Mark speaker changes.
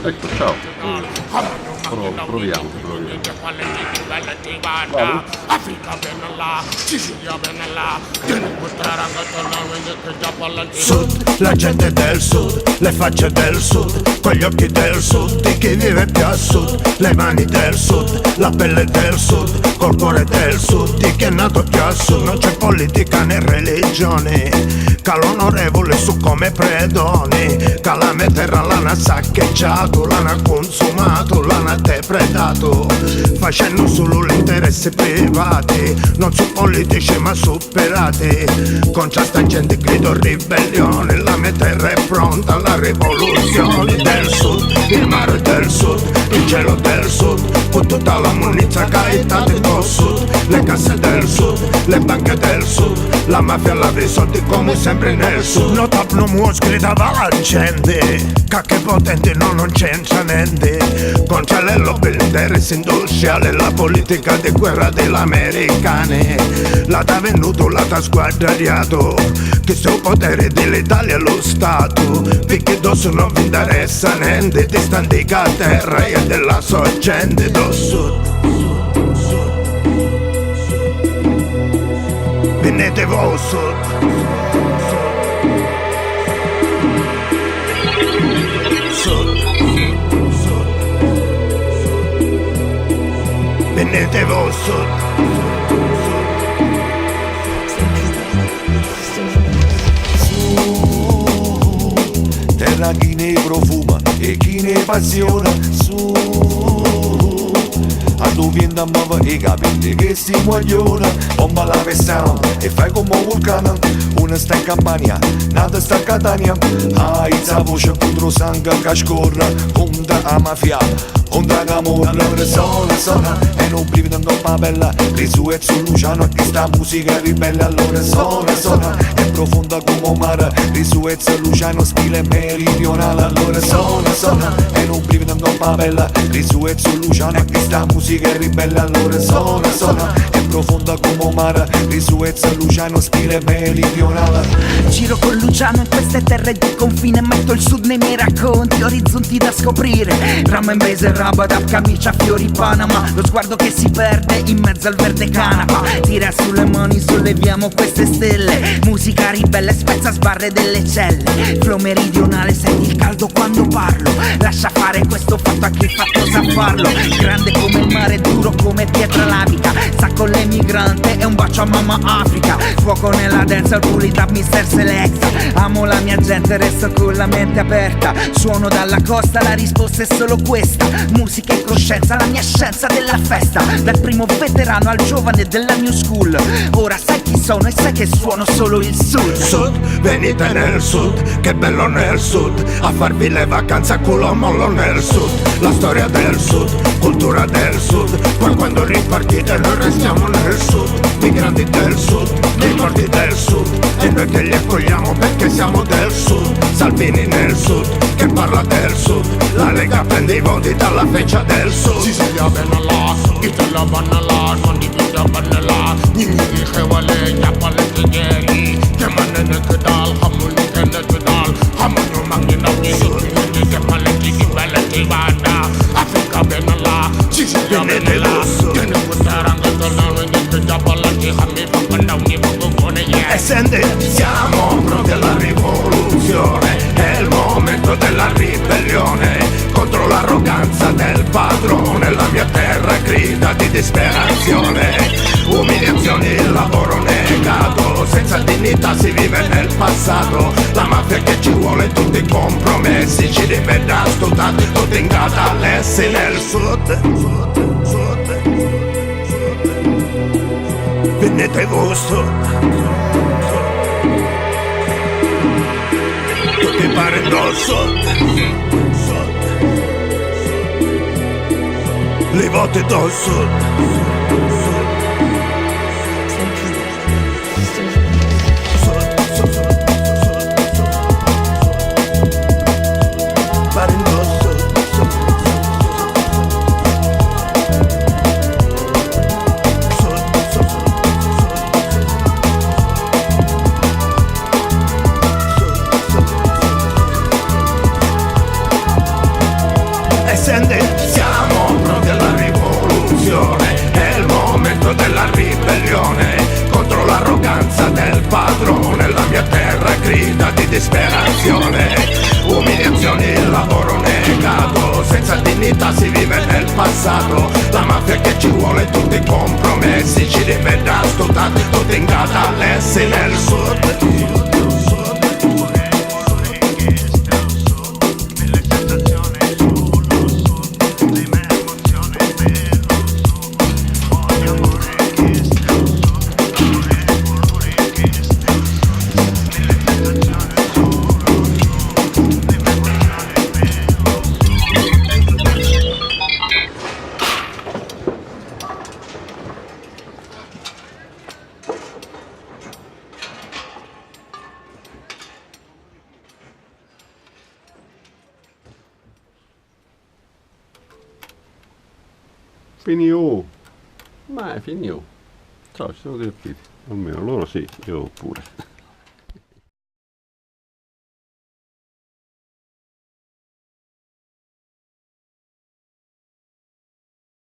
Speaker 1: Ecco, ciao. Proviamo. Vale.
Speaker 2: Sud, la gente del sud, le facce del sud, con gli occhi del sud, di chi vive più a sud, le mani del sud, la pelle del sud, col cuore del sud, di chi è nato più a sud. Non c'è politica né religione, che l'onorevole su come predoni, che la terra l'hanno saccheggiato, l'hanno consumato, l'hanno depredato, facendo solo gli interessi privati, non su politici ma superati. Con sta gente grido ribellione, la mia terra è pronta alla rivoluzione del sud, il mare del sud, il cielo del sud, con tutta la munizia caetà del sud, le casse del sud, le banche del sud, la mafia lava i soldi come sempre nel sud. No tap no muos gridava la gente, che potente non c'entra niente, con cialello per l'interesse industriale, la politica di guerra delle americane, la t'ha venuto, la t'ha sguardagliato, che sul potere dell'Italia è lo Stato, perché dosso non vi interessa niente, ti standica a terra e della sua gente do sud. Venite voi sud. Venite voi sud.
Speaker 3: Terra chi ne profuma e chi ne passiona su, a tu vieni a muovere i capelli che si muoiono, bomba la pressione e fai come un vulcano, una sta in Campania, nata sta a Catania, hai la voce contro sangue che scorre, contro la mafia, contro la camorra. Allora suona e non brivido in coppa bella, Risuezzo Luciano e sta musica ribelle. Allora suona è profonda come un mare, Risuezzo Luciano stile meridionale. Allora suona e non brivido in coppa bella, Risuezzo Luciano e sta musica ribelle. Allora suona è profonda come un mare, Risuezzo Luciano stile meridionale.
Speaker 4: Giro con Luciano in queste terre di confine, metto il sud nei miei racconti, orizzonti da scoprire, rama in base, Rabadab, camicia, fiori, Panama, lo sguardo che si perde in mezzo al verde canapa, tira sulle mani, solleviamo queste stelle, musica ribelle, spezza sbarre delle celle, flow meridionale, senti il caldo quando parlo, lascia fare questo fatto a chi fatto sa farlo, grande come il mare, duro come pietra lavica, sacco l'emigrante e un bacio a mamma Africa, fuoco nella dance, al pulita Mr. Selecta, amo la mia gente, resto con la mente aperta, suono dalla costa, la risposta è solo questa, musica e coscienza, la mia scienza della festa, dal primo veterano al giovane della new school, ora sai chi sono e sai che suono solo il sud.
Speaker 2: Sud, venite nel sud, che bello nel sud, a farvi le vacanze a culo mollo nel sud, la storia del sud, cultura del sud, poi quando ripartite noi restiamo nel sud, migranti del sud, ricordi del sud, e noi che li accogliamo perché siamo del sud, Salvini nel sud, che parla del sud, la Lega prende i voti dalla feccia del sud.
Speaker 5: Sicilia benala, Italia banala, non di vita banala, Ningiri khewale, Yapale tigeri, Kemane kedal, Hamuni kedal, Hamunu mangina nini, Kemale kibale kibanda, Africa benala, Sicilia benala, Kene kutaranga tolano, Nini Japala kihami, Papandauni Bogone,
Speaker 2: E senti, siamo pronti alla rivoluzione, è il momento della ribellione contro l'arroganza del padrone, la mia terra grida di disperazione, umiliazioni, il lavoro negato, senza dignità si vive nel passato, la mafia che ci vuole tutti i compromessi, ci rivede studati tutti in catalessi nel sud. Venite voi sud, tutti pare dal sud. Li voti dal sud. Pare dal sud. passato. La mafia che ci vuole tutti i compromessi, ci rivedrà stutati tutti in catalessi nel sud.
Speaker 1: Finì. Ma è finito. Ciao, ci siamo divertiti. Almeno loro sì, io pure.